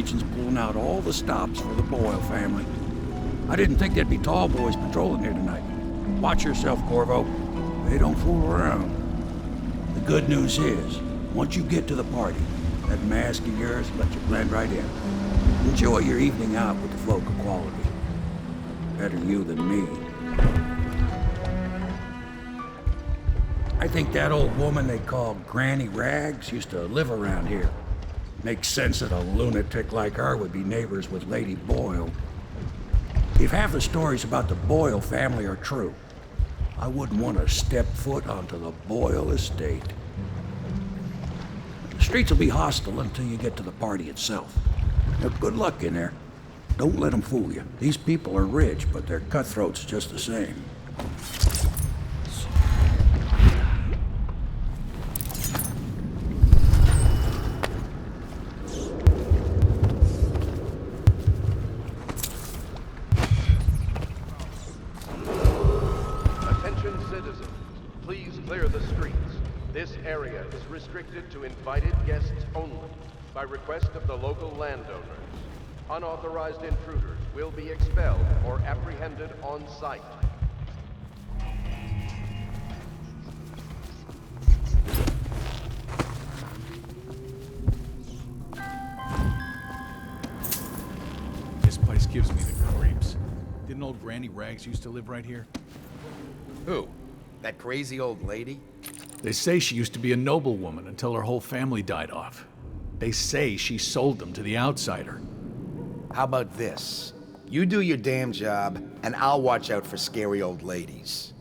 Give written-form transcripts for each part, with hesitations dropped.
agents pulling out all the stops for the Boyle family. I didn't think there'd be TALLBOYs patrolling here tonight. Watch yourself, Corvo. They don't fool around. The good news is, once you get to the party, that mask of yours lets you blend right in. Enjoy your evening out with the folk of quality. Better you than me. I think that old woman they called Granny Rags used to live around here. Makes sense that a lunatic like her would be neighbors with Lady Boyle. If half the stories about the Boyle family are true, I wouldn't want to step foot onto the Boyle estate. The streets will be hostile until you get to the party itself. Now, good luck in there. Don't let them fool you. These people are rich, but they're cutthroats just the same. Restricted to invited guests only, by request of the local landowners. Unauthorized intruders will be expelled or apprehended on site. This place gives me the creeps. Didn't old Granny Rags used to live right here? Who? That crazy old lady? They say she used to be a noblewoman until her whole family died off. They say she sold them to the outsider. How about this? You do your damn job, and I'll watch out for scary old ladies.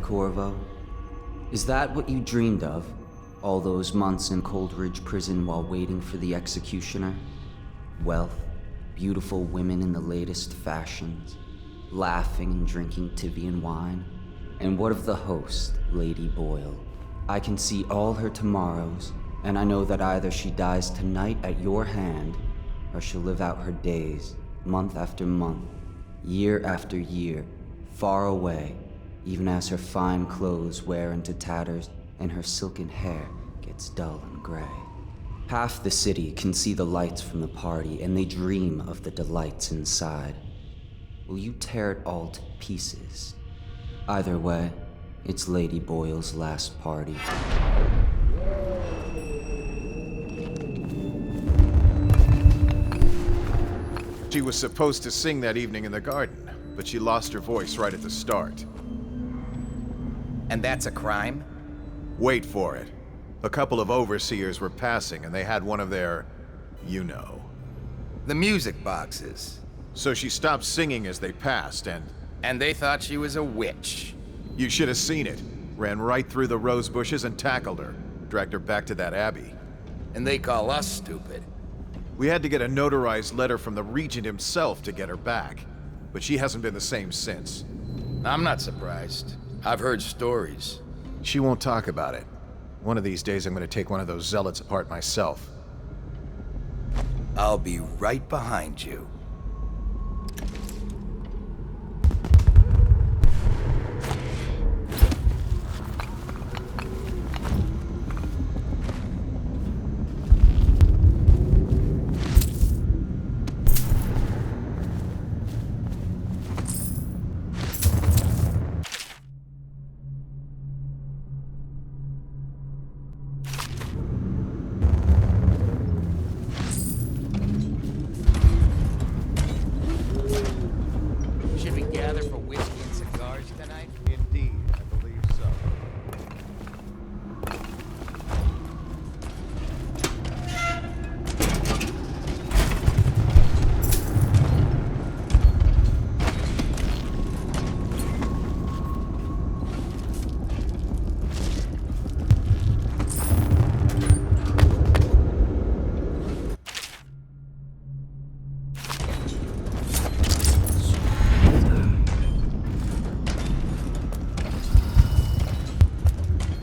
Corvo? Is that what you dreamed of? All those months in Coldridge Prison while waiting for the executioner? Wealth, beautiful women in the latest fashions, laughing and drinking Tivian wine? And what of the host, Lady Boyle? I can see all her tomorrows, and I know that either she dies tonight at your hand, or she'll live out her days, month after month, year after year, far away, even as her fine clothes wear into tatters and her silken hair gets dull and gray. Half the city can see the lights from the party, and they dream of the delights inside. Will you tear it all to pieces? Either way, it's Lady Boyle's last party. She was supposed to sing that evening in the garden, but she lost her voice right at the start. And that's a crime? Wait for it. A couple of overseers were passing, and they had one of their, you know. The music boxes. So she stopped singing as they passed, and... And they thought she was a witch. You should have seen it. Ran right through the rose bushes and tackled her. Dragged her back to that abbey. And they call us stupid. We had to get a notarized letter from the regent himself to get her back. But she hasn't been the same since. I'm not surprised. I've heard stories. She won't talk about it. One of these days I'm gonna take one of those zealots apart myself. I'll be right behind you. Should we gather for whiskey and cigars tonight? Indeed, I believe so.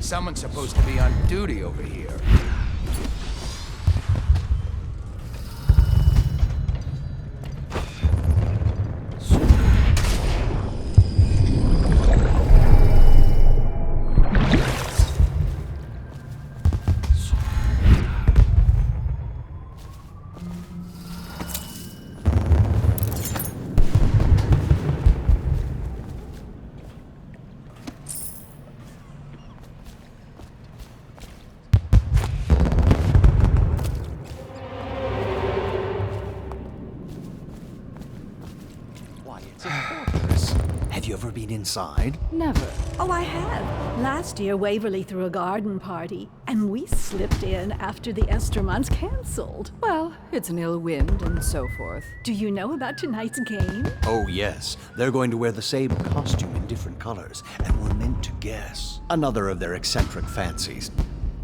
Someone's supposed to be on duty over here. Have you ever been inside? Never. Oh, I have. Last year, Waverly threw a garden party, and we slipped in after the Esther months canceled. Well, it's an ill wind and so forth. Do you know about tonight's game? Oh, yes. They're going to wear the same costume in different colors, and we're meant to guess. Another of their eccentric fancies.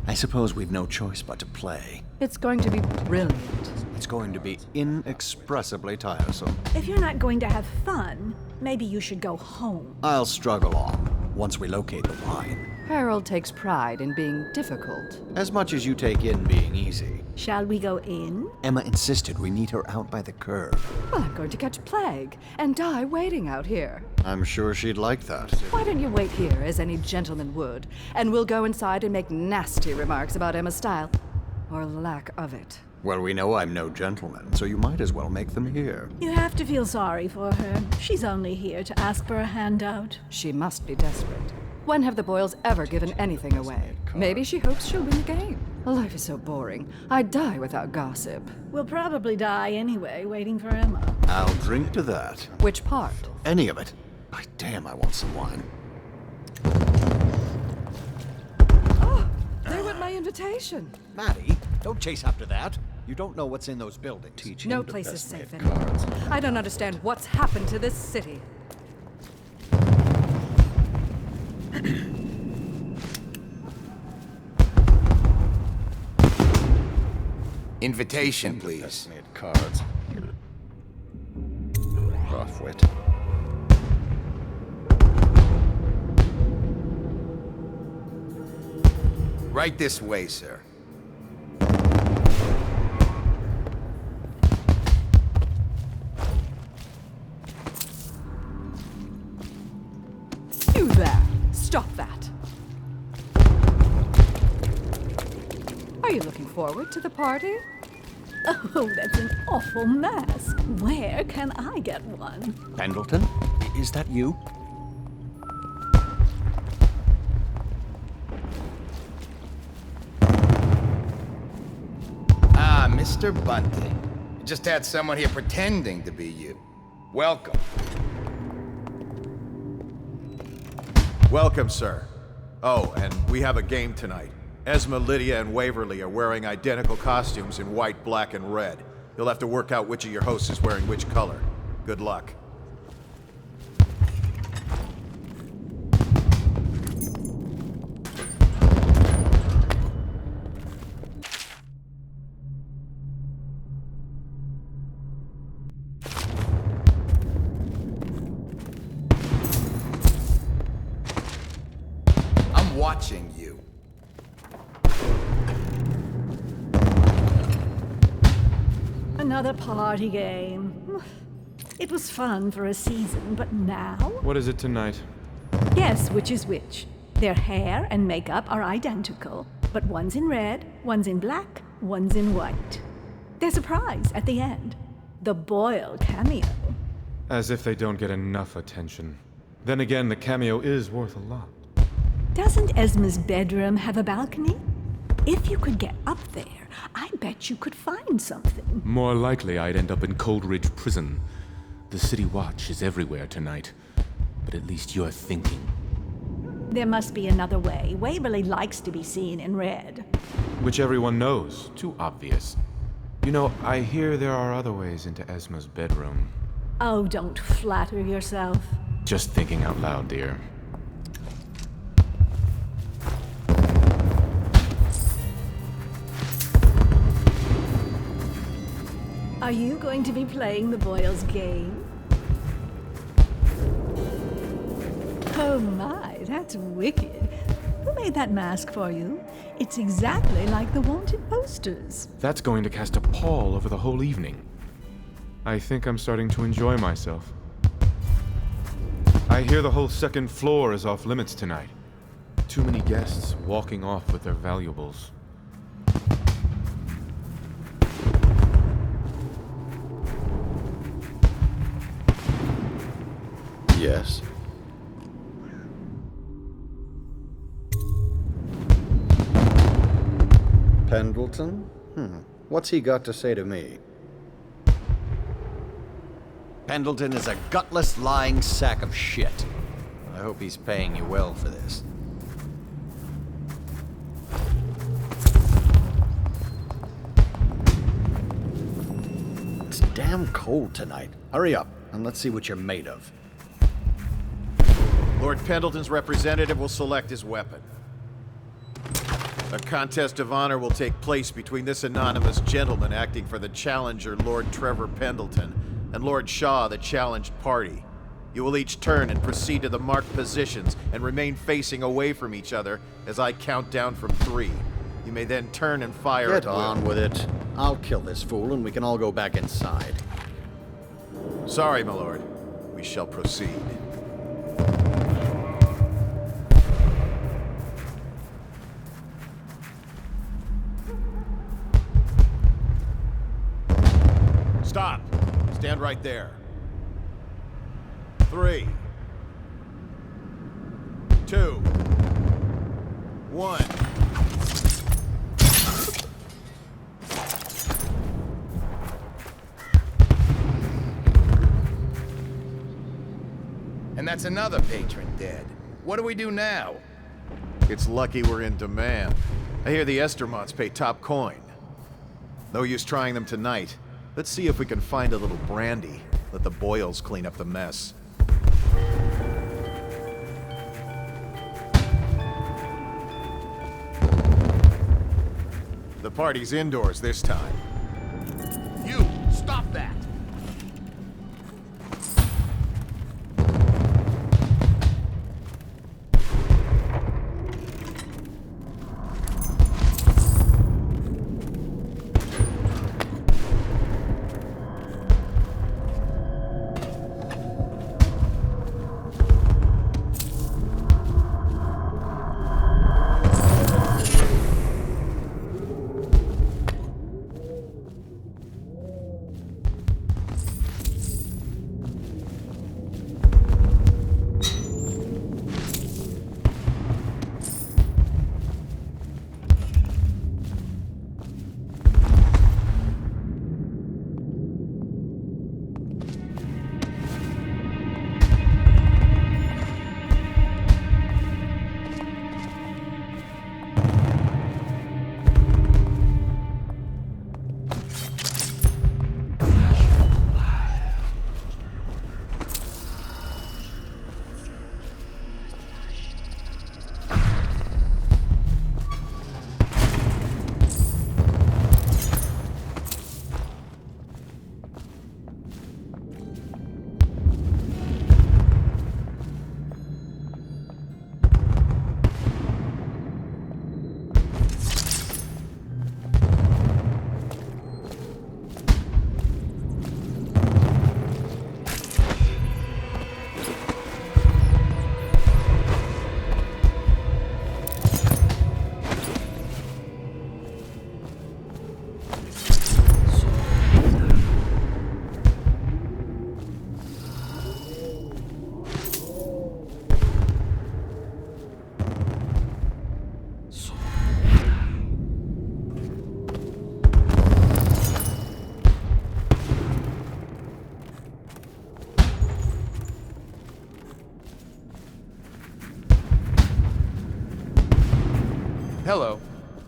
I suppose we've no choice but to play. It's going to be brilliant. It's going to be inexpressibly tiresome. If you're not going to have fun, maybe you should go home. I'll struggle on once we locate the wine. Harold takes pride in being difficult. As much as you take in being easy. Shall we go in? Emma insisted we meet her out by the curb. Well, I'm going to catch plague and die waiting out here. I'm sure she'd like that. Why don't you wait here, as any gentleman would, and we'll go inside and make nasty remarks about Emma's style. Or lack of it. Well, we know I'm no gentleman, so you might as well make them here. You have to feel sorry for her. She's only here to ask for a handout. She must be desperate. When have the Boyles ever given anything away? Maybe she hopes she'll win the game. Life is so boring. I'd die without gossip. We'll probably die anyway, waiting for Emma. I'll drink to that. Which part? Any of it. By damn, I want some wine. Oh, there went my invitation. Maddie, don't chase after that. You don't know what's in those buildings. No place is safe anymore. I don't understand what's happened to this city. Invitation, please. Cards. Rough wit. Right this way, sir. You there! Stop that! Are you looking forward to the party? Oh, that's an awful mask. Where can I get one? Pendleton? Is that you? Ah, Mr. Bunting. You just had someone here pretending to be you. Welcome. Welcome, sir. Oh, and we have a game tonight. ESMA, LYDIA, and WAVERLY are wearing identical costumes in white, black, and red. You'll have to work out which of your hosts is wearing which color. Good luck. Another party game. It was fun for a season, but now? What is it tonight? Guess which is which. Their hair and makeup are identical, but one's in red, one's in black, one's in white. There's a prize at the end. The Boyle cameo. As if they don't get enough attention. Then again, the cameo is worth a lot. Doesn't Esma's bedroom have a balcony? If you could get up there, I bet you could find something. More likely I'd end up in Coldridge Prison. The City Watch is everywhere tonight. But at least you're thinking. There must be another way. Waverly likes to be seen in red. Which everyone knows. Too obvious. You know, I hear there are other ways into Esma's bedroom. Oh, don't flatter yourself. Just thinking out loud, dear. Are you going to be playing the Boyle's game? Oh my, that's wicked. Who made that mask for you? It's exactly like the wanted posters. That's going to cast a pall over the whole evening. I think I'm starting to enjoy myself. I hear the whole second floor is off limits tonight. Too many guests walking off with their valuables. Yes. Pendleton? What's he got to say to me? Pendleton is a gutless, lying sack of shit. I hope he's paying you well for this. It's damn cold tonight. Hurry up, and let's see what you're made of. Lord Pendleton's representative will select his weapon. A contest of honor will take place between this anonymous gentleman acting for the challenger, Lord Trevor Pendleton, and Lord Shaw, the challenged party. You will each turn and proceed to the marked positions and remain facing away from each other as I count down from 3. You may then turn and fire at Get on with it. I'll kill this fool and we can all go back inside. Sorry, my lord. We shall proceed. Stop. Stand right there. 3, 2, 1. And that's another patron dead. What do we do now? It's lucky we're in demand. I hear the Estermonts pay top coin. No use trying them tonight. Let's see if we can find a little brandy. Let the Boyles clean up the mess. The party's indoors this time. You, stop that!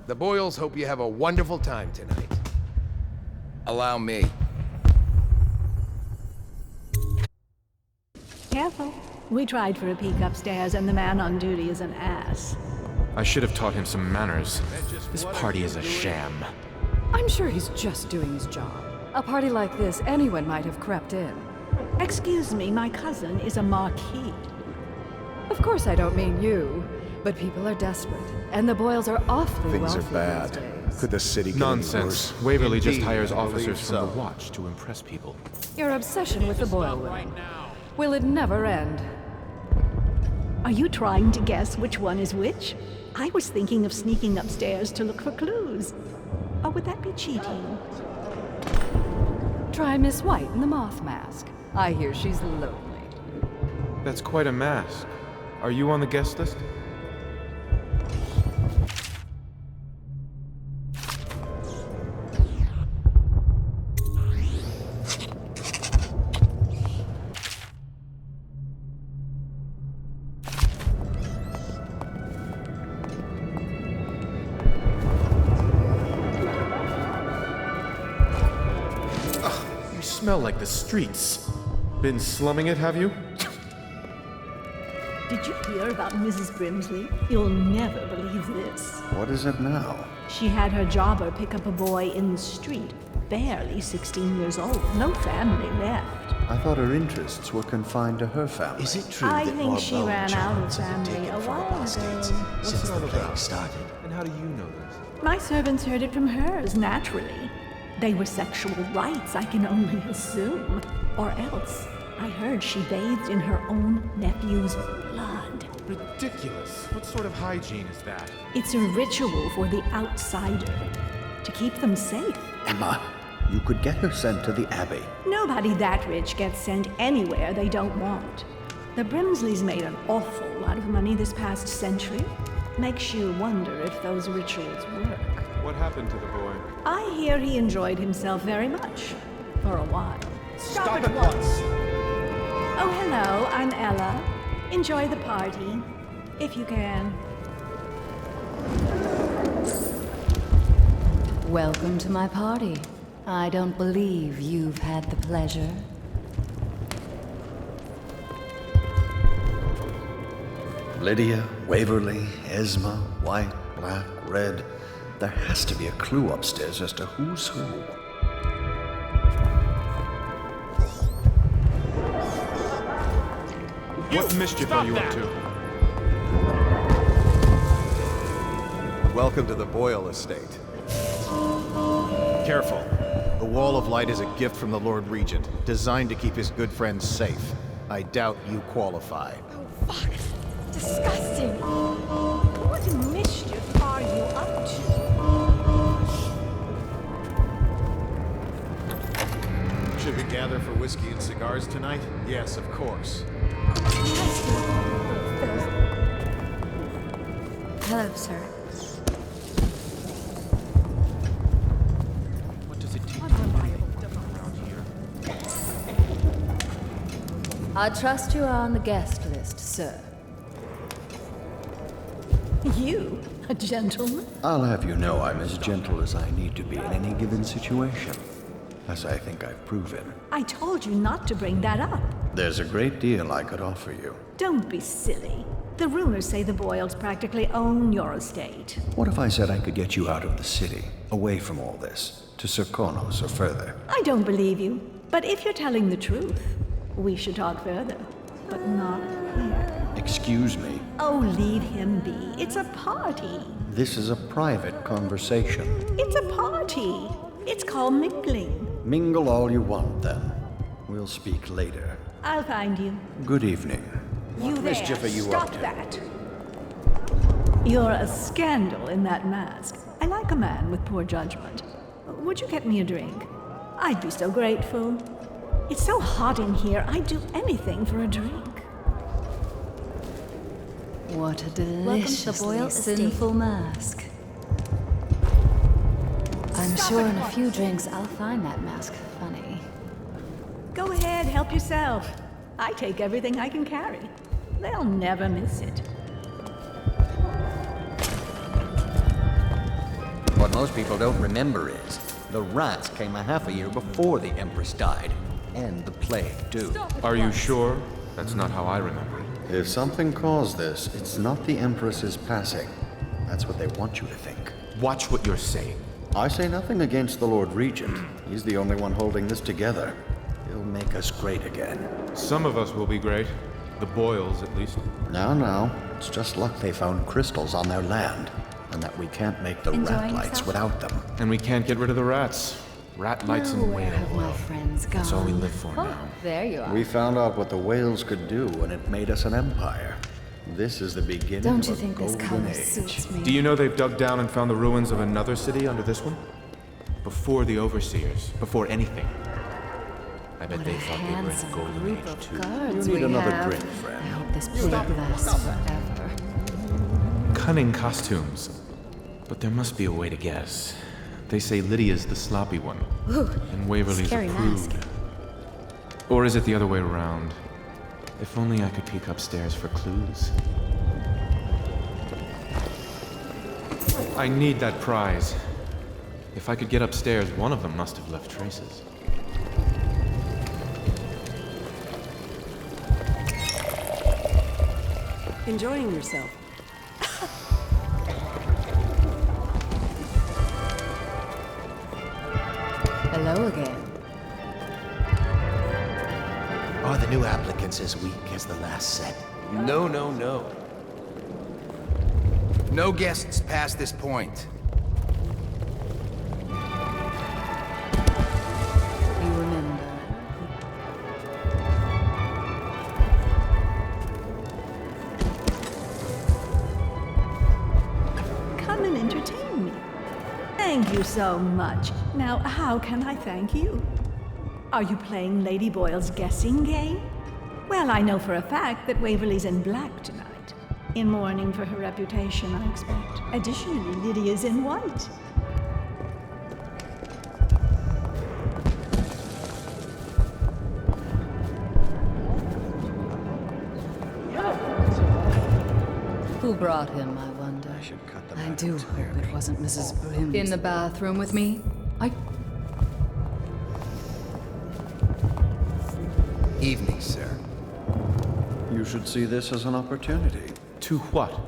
The Boyles hope you have a wonderful time tonight. Allow me. Careful. We tried for a peek upstairs, and the man on duty is an ass. I should have taught him some manners. This party is a sham. I'm sure he's just doing his job. A party like this, anyone might have crept in. Excuse me, my cousin is a marquis. Of course I don't mean you, but people are desperate, and the Boyles are awfully Things wealthy are bad. these days. Could the city get any Nonsense. worse? Waverly just Indeed, hires I officers believe from so. the Watch to impress people. Your obsession with the Boyle women. Will it never end? Are you trying to guess which one is which? I was thinking of sneaking upstairs to look for clues. Or would that be cheating? Try Miss White in the moth mask. I hear she's lonely. That's quite a mask. Are you on the guest list? You smell like the streets. Been slumming it, have you? Did you hear about Mrs. Brimsley? You'll never believe this. What is it now? She had her jobber pick up a boy in the street, barely 16 years old, no family left. I thought her interests were confined to her family. Is it true I that think more she ran out of bonecharms have been family taken a from while our baskets ago. since the plague started? And how do you know this? My servants heard it from hers, naturally. They were sexual rights, I can only assume. Or else, I heard she bathed in her own nephew's blood. Ridiculous. What sort of hygiene is that? It's a ritual for the outsider, to keep them safe. Emma, you could get her sent to the Abbey. Nobody that rich gets sent anywhere they don't want. The Brimsleys made an awful lot of money this past century. Makes you wonder if those rituals work. What happened to the boy? I hear he enjoyed himself very much. For a while. Stop at once! Oh, hello, I'm Ella. Enjoy the party, if you can. Welcome to my party. I don't believe you've had the pleasure. Lydia, Waverly, ESMA, white, black, red. There has to be a clue upstairs as to who's who. What mischief are you up to? Welcome to the Boyle estate. Careful. The Wall of Light is a gift from the Lord Regent, designed to keep his good friends safe. I doubt you qualify. Oh, fuck. Disgusting. What mischief are you up to? Should we gather for whiskey and cigars tonight? Yes, of course. Hello, sir. What does it teach you around here? I trust you are on the guest list, sir. You, a gentleman? I'll have you know I'm as gentle as I need to be in any given situation, as I think I've proven. I told you not to bring that up. There's a great deal I could offer you. Don't be silly. The rumors say the Boyles practically own your estate. What if I said I could get you out of the city, away from all this, to Serkonos or further? I don't believe you, but if you're telling the truth, we should talk further, but not here. Excuse me. Oh, leave him be. It's a party. This is a private conversation. It's a party. It's called mingling. Mingle all you want, then. We'll speak later. I'll find you. Good evening. You there, mischief are you stop up to? that. You're a scandal in that mask. I like a man with poor judgment. Would you get me a drink? I'd be so grateful. It's so hot in here, I'd do anything for a drink. What a Welcome to the deliciously Boyle estate. sinful mask. I'm sure in a few drinks I'll find that mask funny. Go ahead, help yourself. I take everything I can carry. They'll never miss it. What most people don't remember is, the rats came a half a year before the Empress died. And the plague, too. Are you sure? That's not how I remember it. If something caused this, it's not the Empress's passing. That's what they want you to think. Watch what you're saying. I say nothing against the Lord Regent. He's the only one holding this together. He'll make us great again. Some of us will be great. The Boyles, at least. Now. It's just luck they found crystals on their land. And that we can't make the rat lights without them. And we can't get rid of the rats. Rat lights and Where have whale my oil. friends gone? That's all we live for now. There you are. We found out what the whales could do, and it made us an empire. This is the beginning Don't you of a think this golden color age. suits me? Do you know they've dug down and found the ruins of another city under this one? Before the Overseers, before anything. I bet they thought they were in a golden group age of too. guards You need we another have. drink, friend. I hope this plague lasts forever. Cunning costumes. But there must be a way to guess. They say Lydia's the sloppy one. Ooh, And Waverly's a scary prude. mask. Or is it the other way around? If only I could peek upstairs for clues. I need that prize. If I could get upstairs, one of them must have left traces. Enjoying yourself? Hello again. Are the new applicants as weak as the last set? No. No guests past this point. You remember? Come and entertain me. Thank you so much. Now, how can I thank you? Are you playing Lady Boyle's guessing game? Well, I know for a fact that Waverly's in black tonight. In mourning for her reputation, I expect. Additionally, Lydia's in white. Who brought him, I wonder? I should cut them I out do entirely. hope it wasn't Mrs. Brim. In the bathroom with me? Evening, sir. You should see this as an opportunity. To what?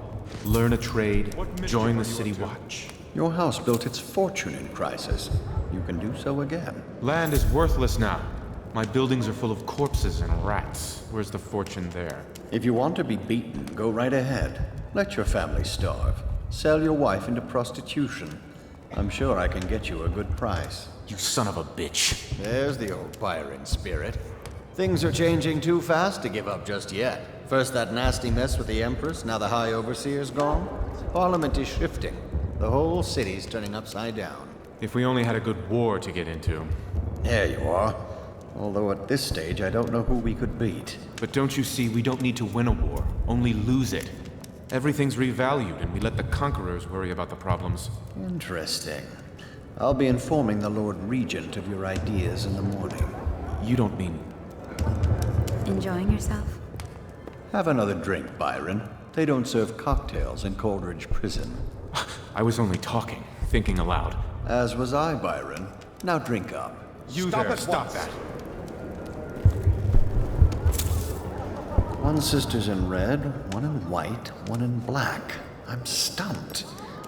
Learn a trade? Join the City Watch? Your house built its fortune in crisis. You can do so again. Land is worthless now. My buildings are full of corpses and rats. Where's the fortune there? If you want to be beaten, go right ahead. Let your family starve. Sell your wife into prostitution. I'm sure I can get you a good price. You son of a bitch. There's the old Byron spirit. Things are changing too fast to give up just yet. First that nasty mess with the Empress, now the High Overseer's gone. Parliament is shifting. The whole city's turning upside down. If we only had a good war to get into. There you are. Although at this stage, I don't know who we could beat. But don't you see, we don't need to win a war, only lose it. Everything's revalued, and we let the conquerors worry about the problems. Interesting. I'll be informing the Lord Regent of your ideas in the morning. You don't mean... Enjoying yourself? Have another drink, Byron. They don't serve cocktails in Coleridge Prison. I was only talking, thinking aloud. As was I, Byron. Now drink up. You there, stop that. One sister's in red, one in white, one in black. I'm stumped.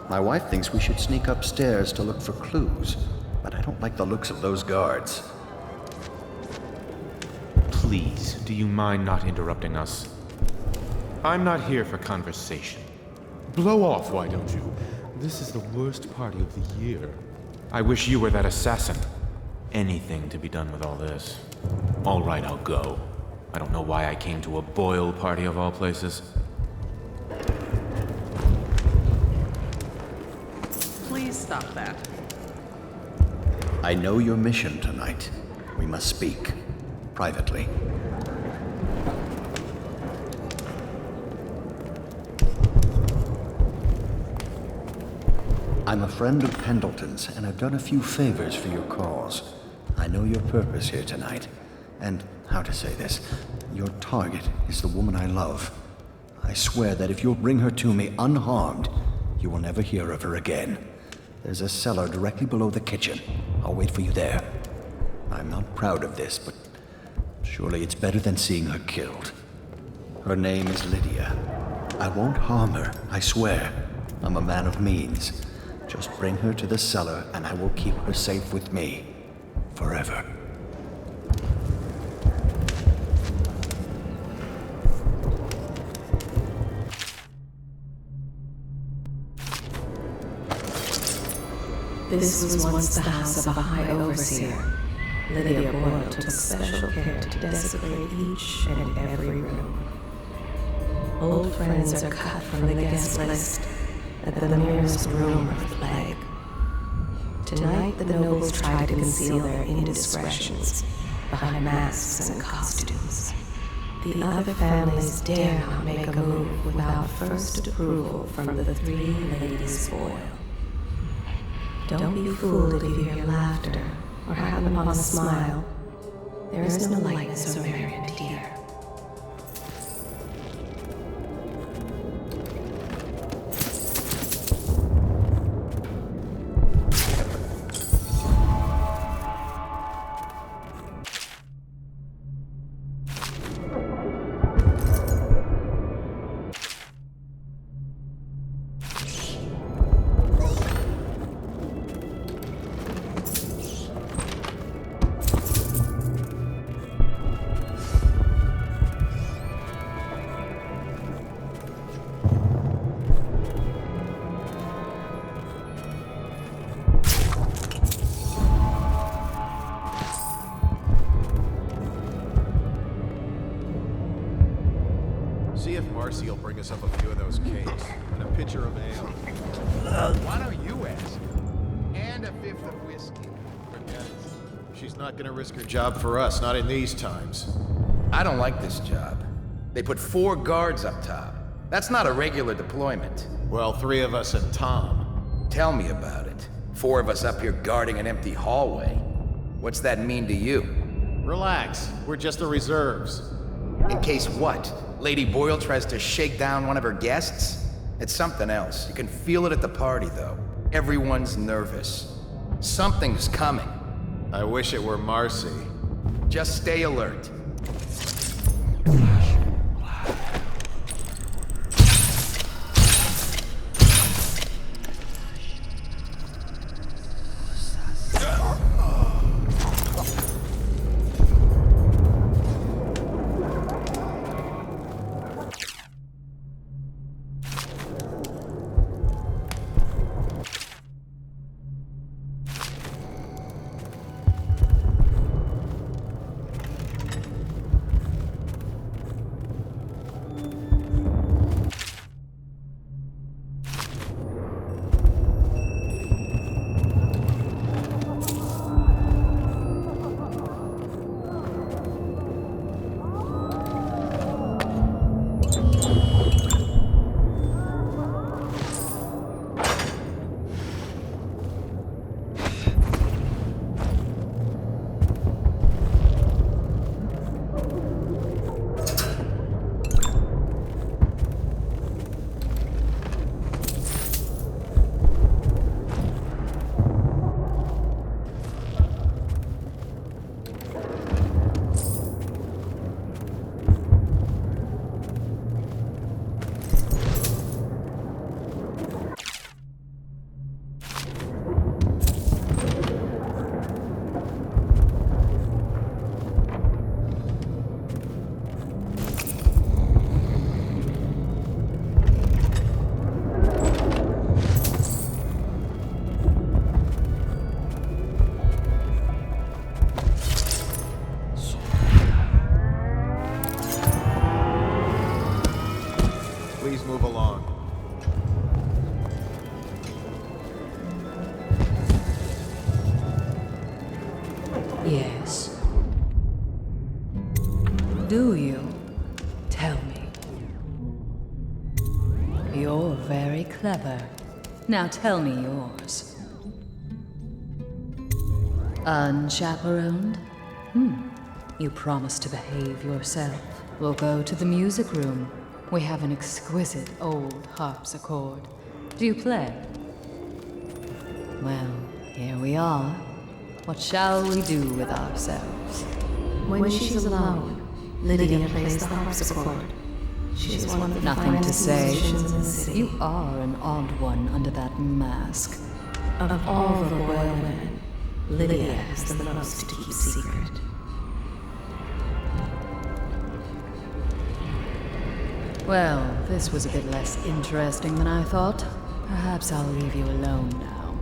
My wife thinks we should sneak upstairs to look for clues, but I don't like the looks of those guards. Please, do you mind not interrupting us? I'm not here for conversation. Blow off, why don't you? This is the worst party of the year. I wish you were that assassin. Anything to be done with all this. All right, I'll go. I don't know why I came to a Boyle party of all places. Please stop that. I know your mission tonight. We must speak. Privately. I'm a friend of Pendleton's, and I've done a few favors for your cause. I know your purpose here tonight, and how to say this, your target is the woman I love. I swear that if you'll bring her to me unharmed, you will never hear of her again. There's a cellar directly below the kitchen. I'll wait for you there. I'm not proud of this, but surely it's better than seeing her killed. Her name is Lydia. I won't harm her, I swear. I'm a man of means. Just bring her to the cellar and I will keep her safe with me. Forever. This was once the house of a high overseer. Lydia Boyle took special care to desecrate each and every room. Old friends are cut from the guest list at the merest rumor of plague. Tonight, the nobles try to conceal their indiscretions behind masks and costumes. The other families dare not make a move without first approval from the 3 ladies Boyle. Don't be fooled if you hear laughter or happen upon a smile. There is no lightness or merriment here. See if Marcy will bring us up a few of those cakes and a pitcher of ale. Why don't you ask? And a 5th of whiskey. Forget it. She's not gonna risk her job for us, not in these times. I don't like this job. They put 4 guards up top. That's not a regular deployment. Well, 3 of us and Tom. Tell me about it. 4 of us up here guarding an empty hallway. What's that mean to you? Relax. We're just the reserves. In case what? Lady Boyle tries to shake down one of her guests? It's something else. You can feel it at the party, though. Everyone's nervous. Something's coming. I wish it were Marcy. Just stay alert. Yes. Do you? Tell me. You're very clever. Now tell me yours. Unchaperoned? You promise to behave yourself. We'll go to the music room. We have an exquisite old harpsichord. Do you play? here we are. What shall we do with ourselves? When she's alone, Lydia plays the harpsichord. She's one of the Nothing to finest say. musicians in the city. You are an odd one under that mask. Of all the Boyle women, Lydia has the most to keep secret. Well, this was a bit less interesting than I thought. Perhaps I'll leave you alone now.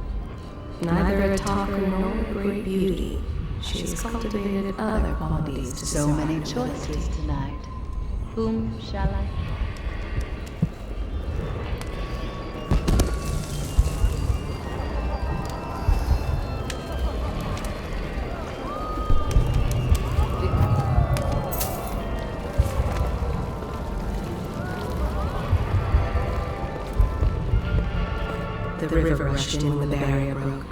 Neither a talker nor a great beauty, she's cultivated other qualities to So many surround choices Lydia. tonight. Whom shall I? The river rushed in when the barrier broke.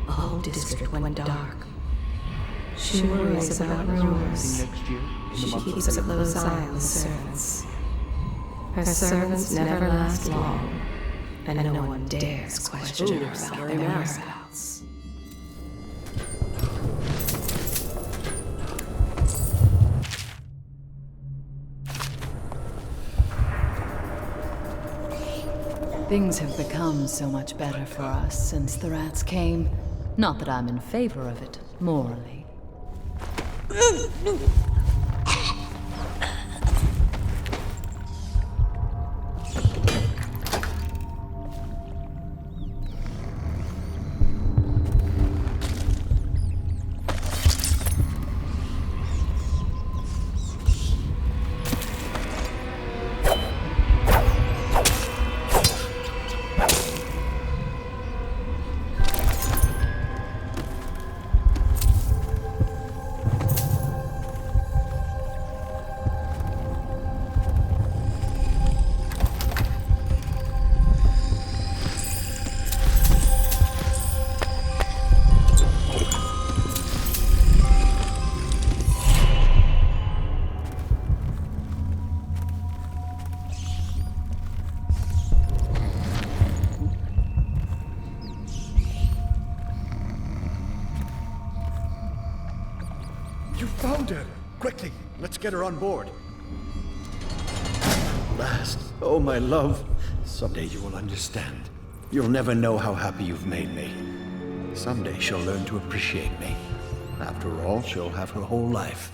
The whole district went dark. She worries about rumors. She keeps a close eye on the servants. Her servants never last long, and no one dares question her about their whereabouts. Things have become so much better for us since the rats came. Not that I'm in favor of it, morally. You found her! Quickly, let's get her on board. Last, oh my love, someday you will understand. You'll never know how happy you've made me. Someday she'll learn to appreciate me. After all, she'll have her whole life.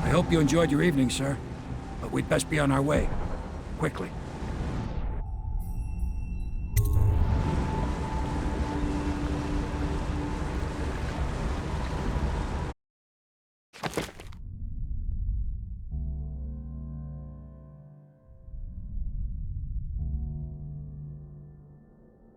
I hope you enjoyed your evening, sir. But we'd best be on our way. Quickly.